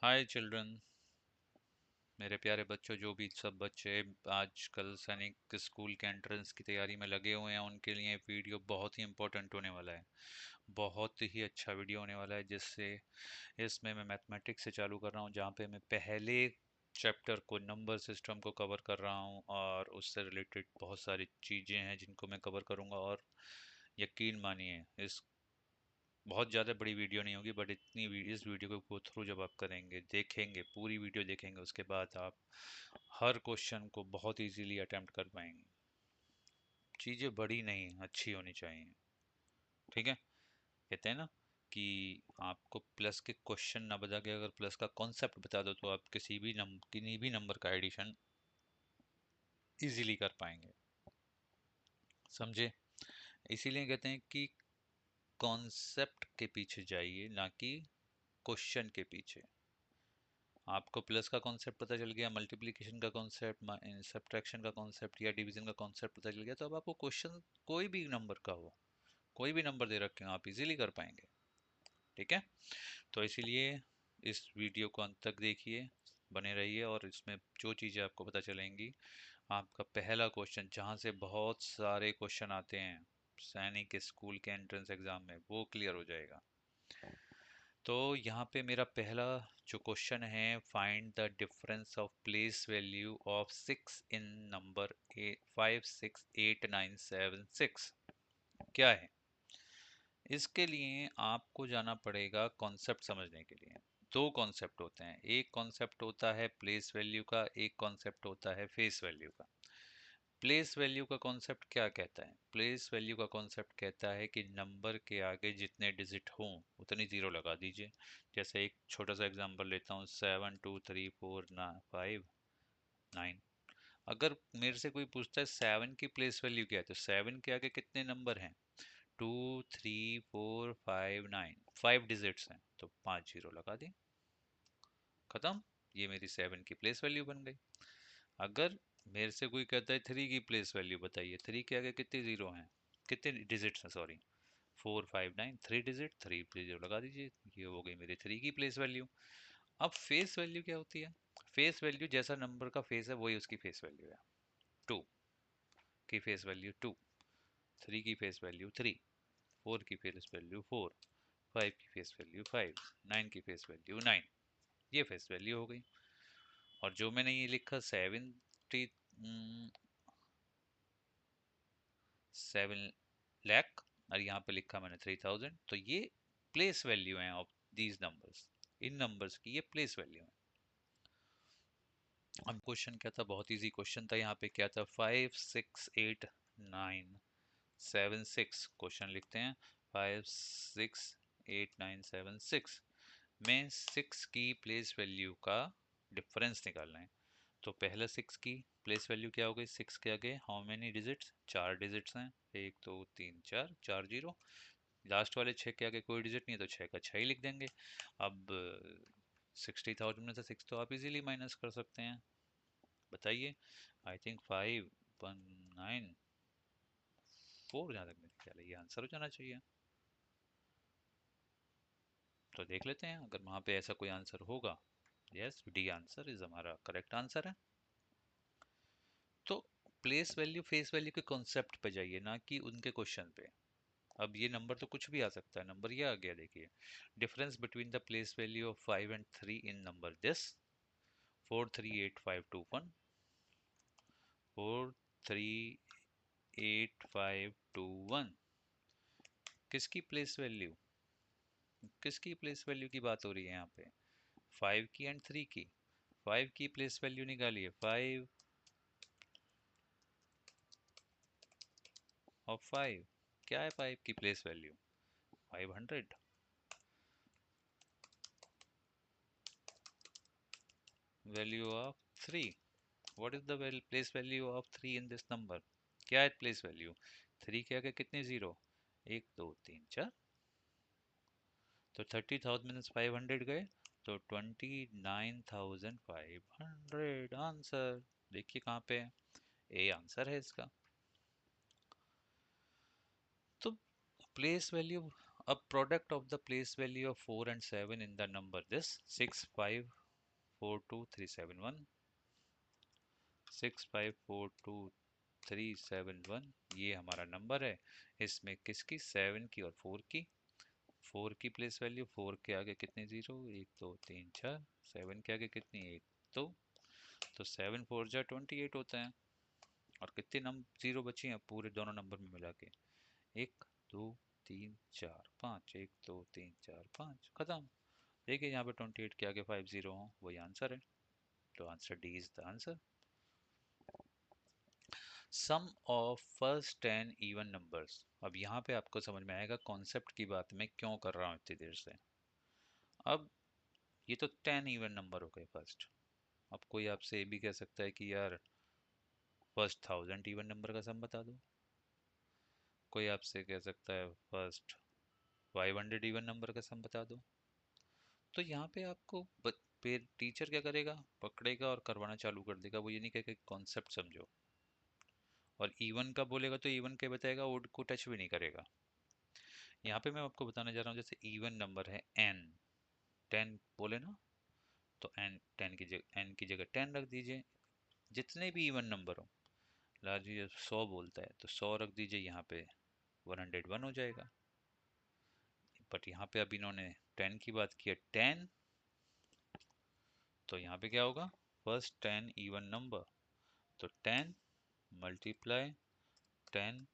हाय children. मेरे प्यारे बच्चों, जो भी सब बच्चे आजकल सैनिक स्कूल के एंट्रेंस की तैयारी में लगे हुए हैं उनके लिए वीडियो बहुत ही इम्पोर्टेंट होने वाला है। बहुत ही अच्छा वीडियो होने वाला है, जिससे इसमें मैं मैथमेटिक्स से चालू कर रहा हूँ, जहाँ पे मैं पहले चैप्टर को नंबर सिस्टम को कवर कर रहा हूँ और उससे रिलेटेड बहुत सारी चीज़ें हैं जिनको मैं कवर करूँगा। और यकीन मानिए, इस बहुत ज़्यादा बड़ी वीडियो नहीं होगी, बट इस वीडियो को गो थ्रू जब आप करेंगे, देखेंगे, पूरी वीडियो देखेंगे, उसके बाद आप हर क्वेश्चन को बहुत इजीली अटेम्प्ट कर पाएंगे। चीज़ें बड़ी नहीं, अच्छी होनी चाहिए। ठीक है। कहते हैं ना कि आपको प्लस के क्वेश्चन ना बता के अगर प्लस का कॉन्सेप्ट बता दो तो आप किसी भी नंबर का एडिशन इजीली कर पाएंगे। समझे? इसीलिए कहते हैं कि कॉन्सेप्ट के पीछे जाइए, ना कि क्वेश्चन के पीछे। आपको प्लस का कॉन्सेप्ट पता चल गया, मल्टीप्लिकेशन का कॉन्सेप्ट, सब्ट्रैक्शन का कॉन्सेप्ट या डिवीजन का कॉन्सेप्ट पता चल गया, तो अब आपको क्वेश्चन कोई भी नंबर का हो, कोई भी नंबर दे रखे हो, आप इजीली कर पाएंगे। ठीक है। तो इसीलिए इस वीडियो को अंत तक देखिए, बने रहिए, और इसमें जो चीज़ें आपको पता चलेंगी, आपका पहला क्वेश्चन जहाँ से बहुत सारे क्वेश्चन आते हैं सैनिक स्कूल के एंट्रेंस एग्जाम में, वो क्लियर हो जाएगा। तो यहाँ पे मेरा पहला जो क्वेश्चन है, find the difference of place value of 6 in number 568976 क्या है। इसके लिए आपको जाना पड़ेगा कॉन्सेप्ट समझने के लिए। दो कॉन्सेप्ट होते हैं, एक कॉन्सेप्ट होता है प्लेस वैल्यू का, एक कॉन्सेप्ट होता है फेस वैल्यू का। प्लेस वैल्यू का कॉन्सेप्ट क्या कहता है? प्लेस वैल्यू का कॉन्सेप्ट कहता है कि नंबर के आगे जितने डिजिट हों उतनी ज़ीरो लगा दीजिए। जैसे एक छोटा सा एग्जांपल लेता हूँ, 7 2 3 4 5 9। अगर मेरे से कोई पूछता है 7 की प्लेस वैल्यू क्या है, तो 7 के आगे कितने नंबर हैं? 2 3 4 5 9, 5 डिजिट्स हैं, तो 5 जीरो लगा दी, खत्म। ये मेरी 7 की प्लेस वैल्यू बन गई। अगर मेरे से कोई कहता है 3 की प्लेस वैल्यू बताइए, 3 के आगे कितने जीरो हैं, कितने डिजिट्स हैं, सॉरी, 4 5 9, 3 डिजिट, 3 जीरो लगा दीजिए, ये हो गई मेरी 3 की प्लेस वैल्यू। अब फेस वैल्यू क्या होती है? फेस वैल्यू जैसा नंबर का फेस है वही उसकी फेस वैल्यू है। 2 की फेस वैल्यू 2, 3 की फेस वैल्यू 3, 4 की फेस वैल्यू 4, 5 की फेस वैल्यू 5, 9 की फेस वैल्यू 9। ये फेस वैल्यू हो गई। और जो मैंने ये लिखा 7 लाख, और यहाँ पे लिखा मैंने 3000, तो ये प्लेस वैल्यू है of these numbers. In numbers की ये प्लेस वैल्यू है। अब क्वेश्चन क्या था? बहुत इजी क्वेश्चन था। यहाँ पे क्या था? 5 6 8 9 7 6। क्वेश्चन लिखते हैं, 5 6 8 9 7 6 में 6 की प्लेस वैल्यू का डिफरेंस निकालना है। तो पहला 6 की प्लेस वैल्यू क्या हो गई? 6 के आगे हाउ मेनी डिजिट्स? 4 डिजिट्स हैं, 1 2 3 4, 4 जीरो। लास्ट वाले 6 के आगे कोई डिजिट नहीं है, तो 6 का 6 ही लिख देंगे। अब 60,000 में से 6 तो आप इजीली माइनस कर सकते हैं। बताइए। आई थिंक 5194, जहाँ तक मेरे ख्याल है ये आंसर हो जाना चाहिए। तो देख लेते हैं अगर वहाँ पे ऐसा कोई आंसर होगा। यस, डी आंसर इज हमारा करेक्ट आंसर है। तो प्लेस वैल्यू फेस वैल्यू के कॉन्सेप्ट पे जाइए, ना कि उनके क्वेश्चन पे। अब ये नंबर तो कुछ भी आ सकता है, नंबर ये आ गया, देखिए। Difference between the place value of 5 and 3 in number this: 4 3 8 5 2 1, 4 3 8 5 2 1। किसकी प्लेस वैल्यू? किसकी प्लेस वैल्यू की बात हो रही है यहाँ पे? 5 की एंड 3 की। 5 की प्लेस वैल्यू निकालिए, 5 क्या है 5 की place value? 500। Value of 3, what is the place value of 3 in this number? क्या है प्लेस वैल्यू? 3 के आगे कितने जीरो? 1 2 3 4। तो 30,000 minus 500 गए, तो 29,500 आंसर। देखिए कहाँ पे है, ए आंसर है इसका। तो प्लेस वैल्यू अब product of the place value of 4 and 7 in the number this 6542371, 6542371 ये हमारा नंबर है। इसमें किसकी, 7 की और 4 की। 4 की प्लेस वैल्यू, 4 के आगे कितनी जीरो, 1 2 3 4, 7 के आगे कितनी, 1 2, तो 7 4 जा 28 होता है। और कितने नंबर जीरो बची हैं पूरे दोनों नंबर में मिला के, 1 2 3 4 5, 1 2 3 4 5, खत्म। देखिए यहाँ पे 28 के आगे 5 जीरो हो, वही आंसर है। तो answer D is the answer. Sum of first 10 even numbers. अब यहाँ पे आपको समझ में आएगा कॉन्सेप्ट की बात मैं क्यों कर रहा हूँ इतनी देर से। अब ये तो 10 इवन नंबर हो गए फर्स्ट। अब कोई आपसे ये भी कह सकता है कि यार फर्स्ट 1000 इवन नंबर का सम बता दो। कोई आपसे कह सकता है फर्स्ट 500 इवन नंबर का सम बता दो। तो यहाँ पे आपको फिर टीचर क्या करेगा, पकड़ेगा और करवाना चालू कर देगा। वो ये नहीं कहेगा कॉन्सेप्ट समझो। और इवन का बोलेगा तो इवन के बताएगा, ओड को टच भी नहीं करेगा। यहाँ पे मैं आपको बताने जा रहा हूँ, जैसे इवन नंबर है n, 10 बोले ना, तो n की जगह 10 रख दीजिए। जितने भी इवन नंबर हो, लार्जी 100 बोलता है तो 100 रख दीजिए, यहाँ पे 101 हो जाएगा। बट यहाँ पे अब इन्होंने 10 की बात की है, 10, तो यहाँ पे क्या होगा, फर्स्ट 10 इवन नंबर, तो 10 मल्टीप्लाई 10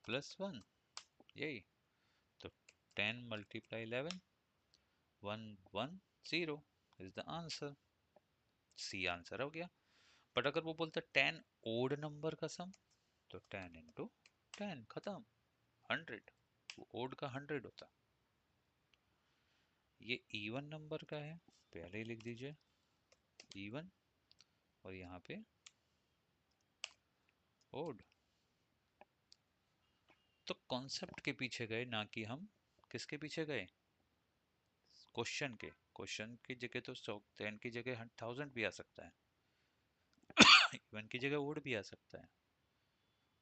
प्लस 1, यही। तो 10 multiply 11, 110 is the answer. C answer हो गया। बट अगर वो बोलता 10 ओड नंबर का सम, तो 10 इंटू 10, खत्म, 100। वो ओड का 100 होता। ये इवन नंबर का है, पहले ही लिख दीजिए इवन, और यहाँ पे ओड। तो कॉन्सेप्ट के पीछे गए, ना कि हम किसके पीछे गए, क्वेश्चन के। क्वेश्चन की जगह तो 10 की जगह 1000 भी आ सकता है, इवन की जगह ओड भी आ सकता है।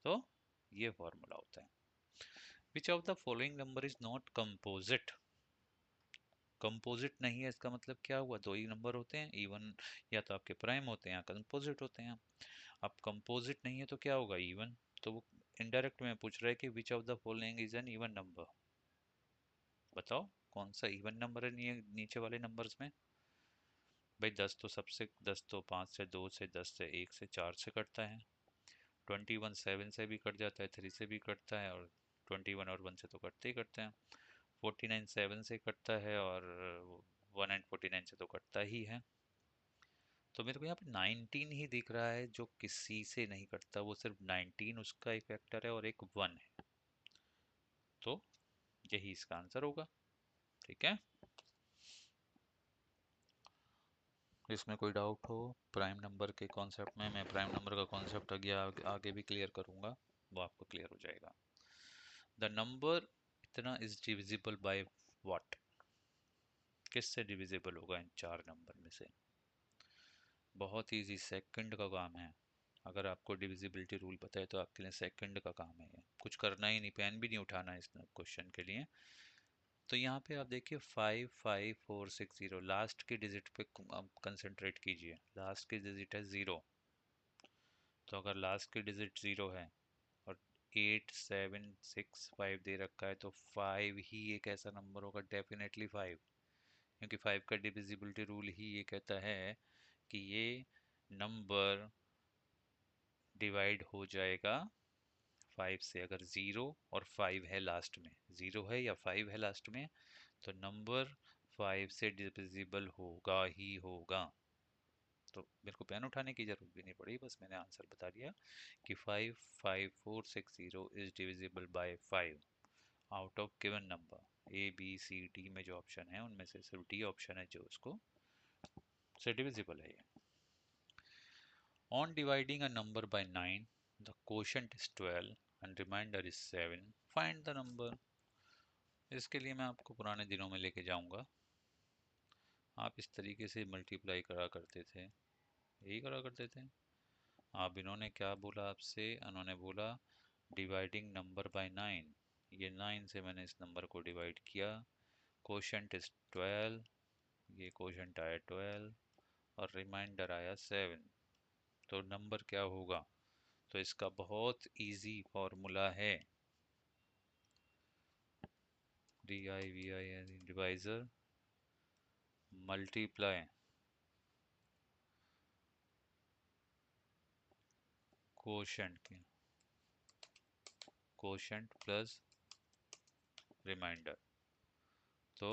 तो ये फॉर्मूला होता है। Which of the following number is not composite. Composite नहीं है, इसका मतलब क्या हुआ, दो ही नंबर होते हैं, इवन या तो आपके प्राइम होते हैं या कंपोजिट होते हैं। अब कंपोजिट नहीं है तो क्या होगा, इवन। तो वो इनडायरेक्ट में पूछ रहा है कि which of the following is an even number. बताओ कौन सा इवन नंबर है नीचे वाले नंबर्स में। भाई 10 तो सबसे, 10 तो 5 से, 2 से, 10 से, 1 से, 4 से कटता है। 21 7 से भी कट जाता है, 3 से भी कटता है, और 21 और 1 से तो कटते ही कटते हैं। 49 7 से कटता है, और 1 एंड 49 से तो कटता ही है। तो मेरे को यहाँ पे 19 ही दिख रहा है जो किसी से नहीं कटता, वो सिर्फ 19 उसका एक फैक्टर है और एक 1 है। तो यही इसका आंसर होगा। ठीक है, इसमें कोई डाउट हो प्राइम नंबर के कॉन्सेप्ट में, मैं प्राइम नंबर का कॉन्सेप्ट आगे भी क्लियर करूंगा, वो आपको क्लियर हो जाएगा। द नंबर इतना इज डिविजिबल बाय व्हाट। किससे डिविजिबल होगा इन चार नंबर में से। बहुत इजी, सेकंड का काम है। अगर आपको डिविजिबिलिटी रूल पता है तो आपके लिए सेकंड का काम है, ये कुछ करना ही नहीं, पेन भी नहीं उठाना है इस क्वेश्चन के लिए। तो यहाँ पे आप देखिए 55460, लास्ट की डिजिट पे कंसंट्रेट कीजिए। लास्ट की डिजिट है 0, तो अगर लास्ट की डिजिट 0 है और 8765 दे रखा है, तो 5 ही एक ऐसा नंबर होगा, डेफिनेटली 5, क्योंकि 5 का डिविजिबिलिटी रूल ही ये कहता है कि ये नंबर डिवाइड हो जाएगा 5 से। अगर 0 और 5 है लास्ट में, 0 है या 5 है लास्ट में, तो नंबर 5 से डिविजिबल होगा ही होगा। तो मेरे को पेन उठाने की जरूरत भी नहीं पड़ी, बस मैंने आंसर बता दिया कि 55460 is divisible by 5 out of given number. A B C D में जो ऑप्शन है उनमें से सिर्फ डी ऑप्शन है जो उसको से डिविजिबल है ये। On dividing a number by 9, the quotient is 12 and remainder is 7. Find the number. इसके लिए मैं आपको पुराने दिनों में लेके जाऊंगा। आप इस तरीके से मल्टीप्लाई करा करते थे, यही करा करते थे आप। इन्होंने क्या बोला आपसे, उन्होंने बोला डिवाइडिंग नंबर बाय 9, ये 9 से मैंने इस नंबर को डिवाइड किया, कोशेंट इज 12, ये कोशेंट आया 12 और रिमाइंडर आया 7। तो नंबर क्या होगा? तो इसका बहुत इजी फॉर्मूला है, DIVI divisor multiply quotient plus remainder. तो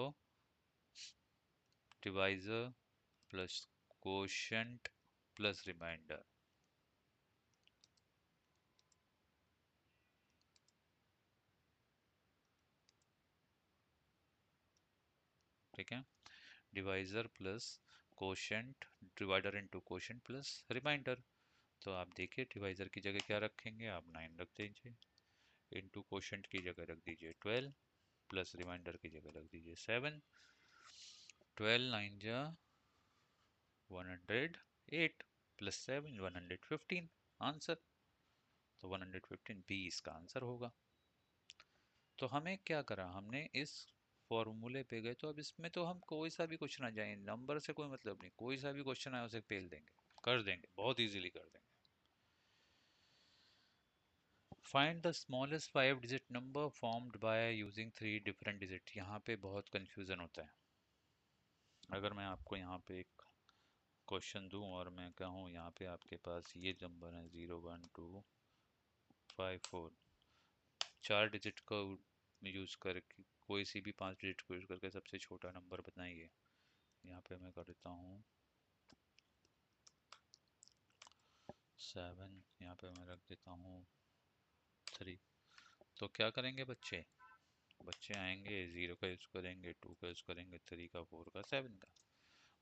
divisor plus quotient plus remainder, ठीक है। Divisor plus quotient, divider into quotient plus remainder. तो आप देखिए डिवाइजर की जगह क्या रखेंगे, आप 9 रख दीजिए, इनटू कोशेंट की जगह रख दीजिए 12, प्लस रिमाइंडर की जगह रख दीजिए 7। 12 9 जा 108 प्लस 7 115, आंसर। तो 115 बी इसका आंसर होगा। तो हमें क्या करा, हमने इस फॉर्मूले पे गए, तो अब इसमें तो हम कोई सा भी क्वेश्चन आ जाए, नंबर से कोई मतलब नहीं, कोई सा भी क्वेश्चन आए उसे पेल देंगे, कर देंगे, बहुत इजीली कर देंगे। Find the smallest 5 digit number formed by using 3 different digit. यहाँ पे बहुत कंफ्यूजन होता है। अगर मैं आपको यहाँ पे एक क्वेश्चन दूं और मैं कहूँ यहाँ पे आपके पास ये नंबर है 0 1 2 5 4, 4 डिजिट का यूज करके कोई सी भी 5 डिजिट को यूज करके सबसे छोटा नंबर बताइए। यहाँ पे मैं कर देता हूँ 7, यहाँ पे मैं रख देता हूँ 3। तो क्या करेंगे बच्चे, बच्चे आएंगे 0 का यूज करेंगे, 2 का यूज करेंगे, 3 का, 4 का, 7 का।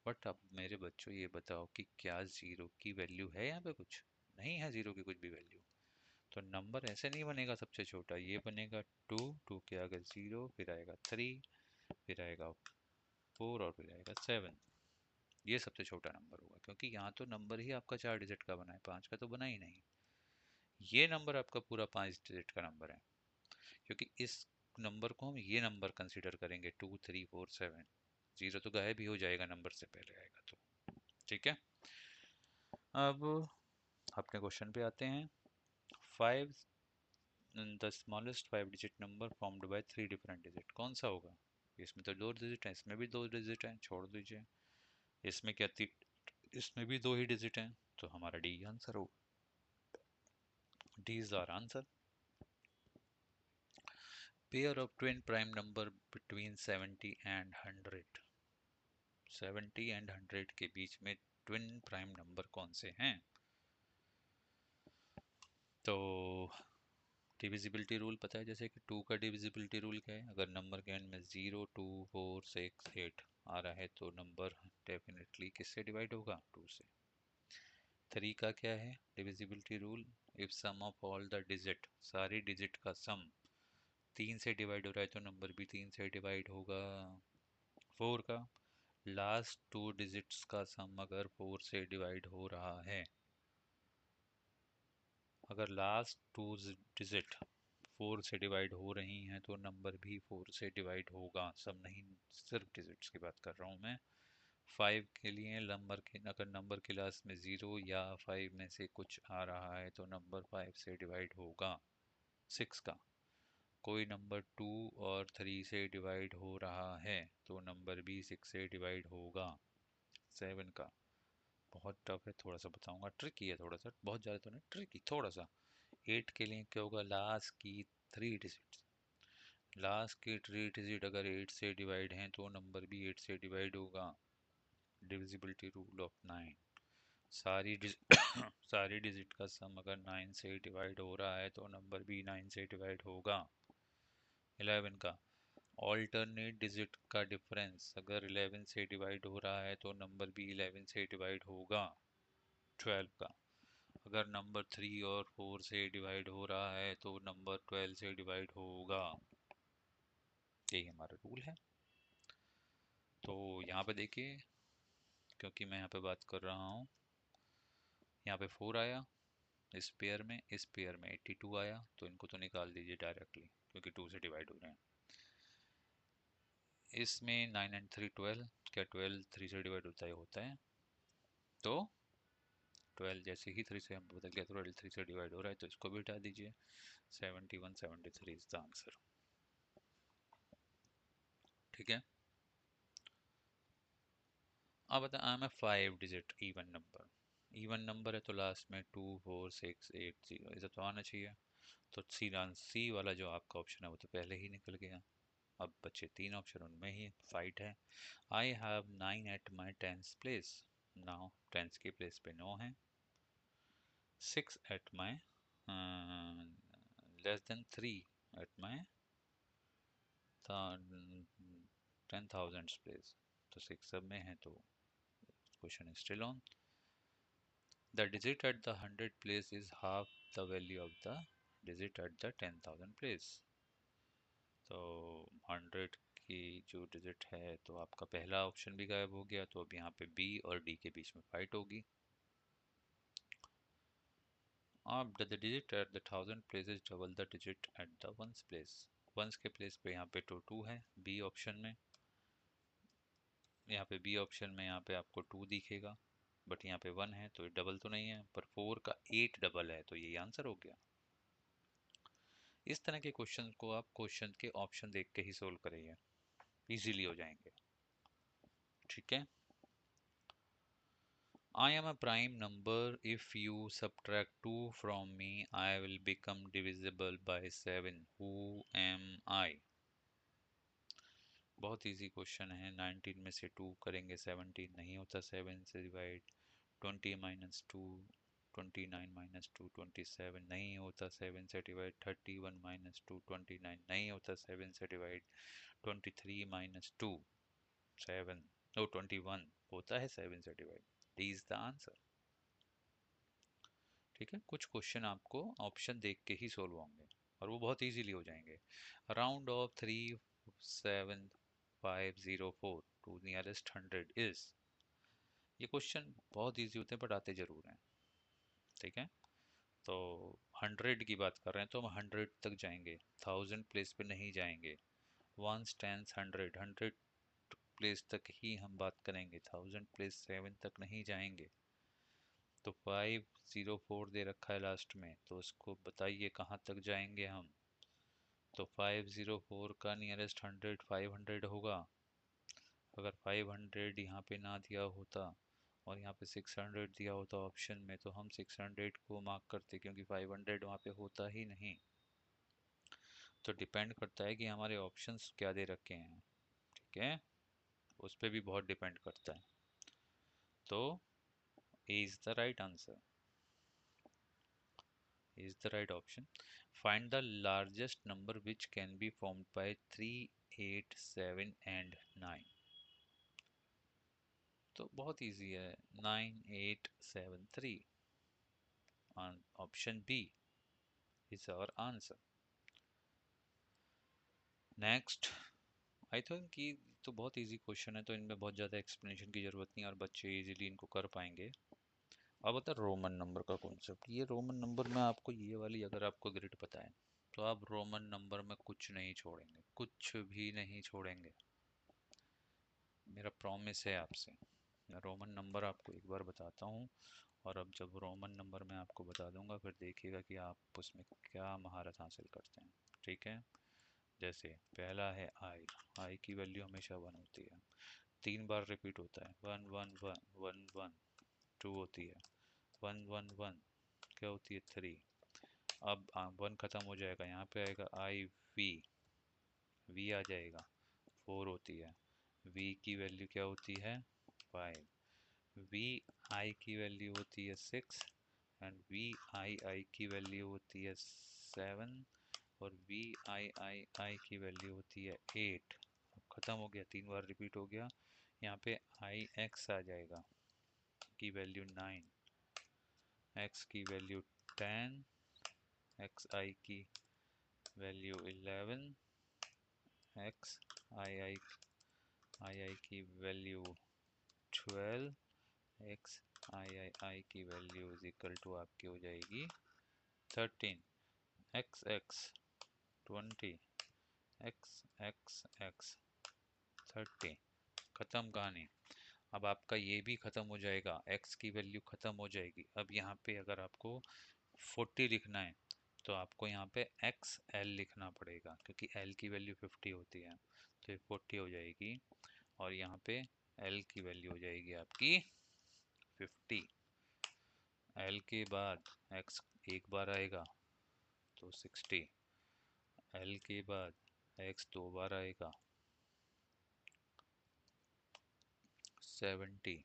बट अब मेरे बच्चों ये बताओ कि क्या 0 की वैल्यू है यहाँ पे? कुछ नहीं है 0 की कुछ भी वैल्यू। तो नंबर ऐसे नहीं बनेगा सबसे छोटा, ये बनेगा 2, 2 के आगे 0, फिर आएगा 3, फिर आएगा 4 और फिर आएगा 7। ये सबसे छोटा नंबर होगा, क्योंकि यहाँ तो नंबर ही आपका 4 डिजिट का बना है, 5 का तो बना ही नहीं। ये नंबर आपका पूरा 5 डिजिट का नंबर है, क्योंकि इस नंबर को हम ये नंबर कंसिडर करेंगे 2 3 4 7। 0 तो गायब ही हो जाएगा नंबर से पहले आएगा तो, ठीक है। अब अपने क्वेश्चन पे आते हैं। 5 the smallest 5 digit number formed by 3 different digit, कौन सा होगा? इसमें तो 2 डिजिट है, इसमें भी 2 डिजिट है, छोड़ दीजिए। इसमें क्या थी, इसमें भी 2 ही डिजिट हैं, तो हमारा डी आंसर होगा। D is our answer. Pair of twin prime number between 70 and 100, 70 and 100 के बीच में ट्विन प्राइम नंबर कौन से हैं? तो डिविजिबिलिटी रूल पता है, जैसे कि 2 का डिविजिबिलिटी रूल क्या है, अगर नंबर के एंड में 0 2 4 6 8 आ रहा है तो नंबर डेफिनेटली किससे डिवाइड होगा? 2 से। 3 का क्या है divisibility rule, if sum of all the digit, सारी डिजिट का सम 3 से डिवाइड हो रहा है तो नंबर भी 3 से डिवाइड होगा। 4 का लास्ट 2 डिजिट्स का सम अगर 4 से डिवाइड हो रहा है, अगर लास्ट 2 डिजिट 4 से डिवाइड हो रही हैं तो नंबर भी 4 से डिवाइड होगा, सब नहीं, सिर्फ डिजिट्स की बात कर रहा हूँ मैं। 5 के लिए नंबर के, अगर नंबर के लास्ट में 0 या 5 में से कुछ आ रहा है तो नंबर 5 से डिवाइड होगा। 6 का कोई नंबर 2 और 3 से डिवाइड हो रहा है तो नंबर भी 6 से डिवाइड होगा। 7 का बहुत टफ है, थोड़ा सा बताऊंगा, ट्रिकी है थोड़ा सा, बहुत ज़्यादा तो नहीं, ट्रिकी थोड़ा सा। 8 के लिए क्या होगा, लास्ट की 3 डिजिट, लास्ट की 3 डिजिट अगर 8 से डिवाइड हैं तो नंबर भी 8 से डिवाइड होगा। डिविजिबिलिटी रूल ऑफ 9, सारी सारी डिजिट का सम अगर 9 से डिवाइड हो रहा है तो नंबर भी 9 से डिवाइड होगा। 11 का ऑल्टरनेट डिजिट का डिफरेंस अगर 11 से डिवाइड हो रहा है तो नंबर भी 11 से डिवाइड होगा। 12 का अगर नंबर 3 और 4 से डिवाइड हो रहा है तो नंबर 12 से डिवाइड होगा। यही हमारा रूल है। तो यहाँ पे देखिए, क्योंकि मैं यहाँ पे बात कर रहा हूँ, यहाँ पे 4 आया इस पेयर में, इस पेयर में 82 आया, तो इनको तो निकाल दीजिए डायरेक्टली। क्योंकि 2 से डिवाइड हो रहे हैं। इसमें 9 एंड 3 12, क्या 12 3 से डिवाइड होता है, तो 12 जैसे ही 3 से हम बदल गया, तो 12 3 से डिवाइड हो रहा है, तो इसको भी हटा दीजिए। 71 73 इज द आंसर। ठीक है, अब बता, I am a 5 digit even number है, तो लास्ट में 2 4 6 8 0 ऐसा तो आना चाहिए। तो सीधा सी वाला जो आपका ऑप्शन है वो तो पहले ही निकल गया। अब बचे 3 ऑप्शन, उनमें ही फाइट है। I have 9 at my tenth place, now tenth की प्लेस पे 9 है। 6 at my less than 3 at my 10,000 place, तो 6 सब में है, तो question is still on. The digit at the 100 place is half the value of the digit at the 10,000 place. तो 100 की जो डिजिट है, तो आपका पहला ऑप्शन भी गायब हो गया, तो अब यहाँ पे बी और डी के बीच में फाइट होगी। अब the digit at the 1000 place is double the digit at the ones place. Ones के प्लेस पे यहाँ पे तो 2 है बी ऑप्शन में, यहाँ पे बी ऑप्शन में यहाँ पे आपको 2 दिखेगा, बट यहाँ पे 1 है, तो ये डबल तो नहीं है, पर 4 का 8 डबल है, तो यही आंसर हो गया। इस तरह के क्वेश्चन को आप क्वेश्चन के ऑप्शन देख के ही सोल्व करिए, इजीली हो जाएंगे। ठीक है, I am a prime number. If you subtract 2 from me, I will become divisible by 7. Who am I? बहुत इजी क्वेश्चन है। 19 में से 2 करेंगे 17 नहीं होता, 7 से डिवाइड। 20 माइनस 2 29 माइनस 2 27 नहीं होता, 7 से डिवाइड। 31 माइनस 2 29 नहीं होता, 7 से डिवाइड। 23 माइनस 2 7 ओ 21 होता है, 7 से divide. D is the answer. ठीक है, कुछ क्वेश्चन आपको ऑप्शन देख के ही सोल्व होंगे और वो बहुत इजीली हो जाएंगे। Round off 37504 to nearest 100 is, ये क्वेश्चन बहुत इजी होते हैं बट आते जरूर हैं। ठीक है, तो 100 की बात कर रहे हैं तो हम 100 तक जाएंगे, 1000 प्लेस पे नहीं जाएंगे। वंस टेंस 100 प्लेस तक ही हम बात करेंगे, 1000 प्लेस 7 तक नहीं जाएंगे। तो 504 दे रखा है लास्ट में, तो उसको बताइए कहाँ तक जाएंगे हम। तो 504 का नियरेस्ट 100 500 होगा। अगर 500 यहाँ पे ना दिया होता और यहाँ पे 600 दिया होता ऑप्शन में, तो हम 600 को मार्क करते, क्योंकि 500 वहाँ पे होता ही नहीं। तो डिपेंड करता है कि हमारे ऑप्शंस क्या दे रखे हैं। ठीक है, उस पर भी बहुत डिपेंड करता है। तो A is the right answer, is the right option. Find the largest number which can be formed by 3 8 7 and 9. तो बहुत इजी है, 9873। Option B is our answer. Next, I think कि तो बहुत इजी क्वेश्चन है, तो इनमें बहुत ज़्यादा एक्सप्लेनेशन की ज़रूरत नहीं है और बच्चे इजीली इनको कर पाएंगे। अब बता रोमन नंबर का कॉन्सेप्ट। ये रोमन नंबर में आपको ये वाली अगर आपको ग्रिड पता है, तो आप रोमन नंबर में कुछ नहीं छोड़ेंगे, कुछ भी नहीं छोड़ेंगे, मेरा प्रॉमिस है आपसे। मैं रोमन नंबर आपको एक बार बताता हूँ, और अब जब रोमन नंबर मैं आपको बता दूंगा, फिर देखिएगा कि आप उसमें क्या महारत हासिल करते हैं। ठीक है, जैसे पहला है आई, आई की वैल्यू हमेशा 1 होती है, 3 बार रिपीट होता है। 1 1 1 1 1 2 होती है, 1 1 1 क्या होती है 3। अब 1 खत्म हो जाएगा, यहाँ पे आएगा आई वी, वी आ जाएगा, 4 होती है। वी की वैल्यू क्या होती है 5। वी आई की वैल्यू होती है 6 एंड वी आई आई की वैल्यू होती है 7 और वी आई आई आई की वैल्यू होती है 8। अब खत्म हो गया, 3 बार रिपीट हो गया। यहाँ पे आई एक्स आ जाएगा की वैल्यू 9, एक्स की वैल्यू 10, एक्स आई की वैल्यू 11, एक्स आई आई आई की वैल्यू 12, एक्स आई आई आई की वैल्यू इज इक्वल टू आपकी हो जाएगी 13। X x 20, x x x 30। खत्म कहानी। अब आपका ये भी खत्म हो जाएगा, x की वैल्यू खत्म हो जाएगी। अब यहाँ पे अगर आपको 40 लिखना है तो आपको यहाँ पे एक्स एल लिखना पड़ेगा, क्योंकि l की वैल्यू 50 होती है, तो ये 40 हो जाएगी। और यहाँ पे l की वैल्यू हो जाएगी आपकी 50। l के बाद x एक बार आएगा तो 60, l के बाद x दो बार आएगा 70,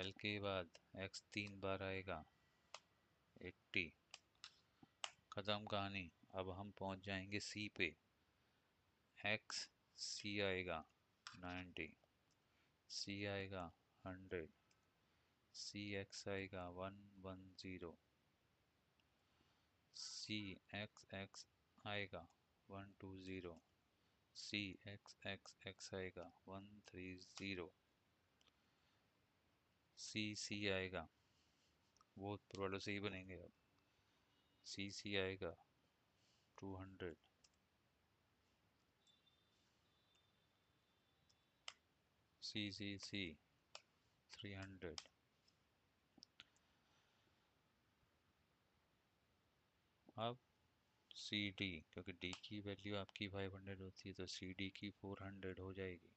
l के बाद x तीन बार आएगा 80। खत्म कहानी। अब हम पहुंच जाएंगे c पे। x c आएगा 90, c आएगा 100, c x आएगा 110, c x x आएगा 120, c x x x आएगा 130, c c आएगा, वो वालों से ही बनेंगे। अब c c आएगा 200, c c c 300। अब सी डी, क्योंकि डी की वैल्यू आपकी 500 होती है तो सी डी की 400 हो जाएगी,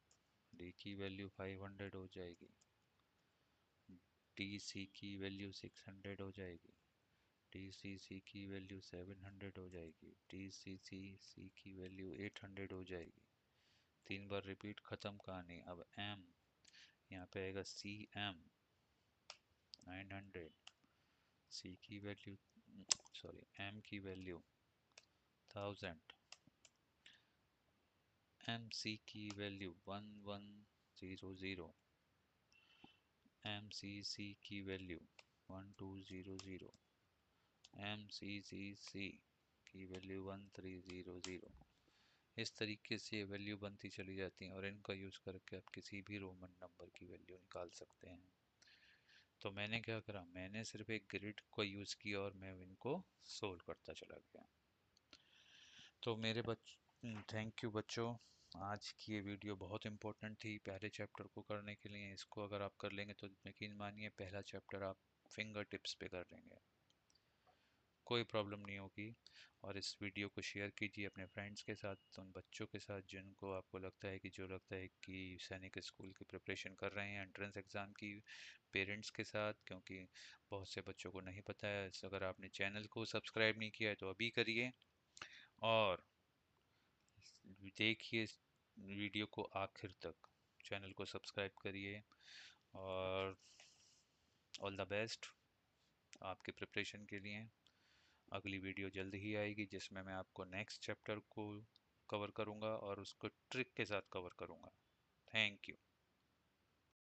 डी की वैल्यू 500 हो जाएगी, डी सी की वैल्यू 600 हो जाएगी, डी सी सी की वैल्यू 700 हो जाएगी, डी सी सी सी की वैल्यू 800 हो जाएगी। तीन बार रिपीट, खत्म कहानी। अब एम, यहाँ पे आएगा सी एम 900, सी की वैल्यू सॉरी एम की वैल्यू 1000, एम सी की वैल्यू 1100, एम सी सी की वैल्यू 1200, एम सी सी सी की वैल्यू 1300। इस तरीके से वैल्यू बनती चली जाती हैं और इनका यूज़ करके आप किसी भी रोमन नंबर की वैल्यू निकाल सकते हैं। तो मैंने क्या करा, मैंने सिर्फ एक ग्रिड को यूज़ किया और मैं इनको सोल्व करता चला गया। तो मेरे थैंक यू बच्चों। आज की ये वीडियो बहुत इंपॉर्टेंट थी पहले चैप्टर को करने के लिए। इसको अगर आप कर लेंगे तो यकीन मानिए पहला चैप्टर आप फिंगर टिप्स पे कर लेंगे, कोई प्रॉब्लम नहीं होगी। और इस वीडियो को शेयर कीजिए अपने फ्रेंड्स के साथ, उन बच्चों के साथ जिनको आपको लगता है कि जो लगता है कि सैनिक स्कूल की प्रिपरेशन कर रहे हैं एंट्रेंस एग्ज़ाम की, पेरेंट्स के साथ, क्योंकि बहुत से बच्चों को नहीं पता है। अगर आपने चैनल को सब्सक्राइब नहीं किया है तो अभी करिए और देखिए वीडियो को आखिर तक, चैनल को सब्सक्राइब करिए। और ऑल द बेस्ट आपके प्रिपरेशन के लिए। अगली वीडियो जल्द ही आएगी जिसमें मैं आपको नेक्स्ट चैप्टर को कवर करूंगा और उसको ट्रिक के साथ कवर करूंगा। Thank you.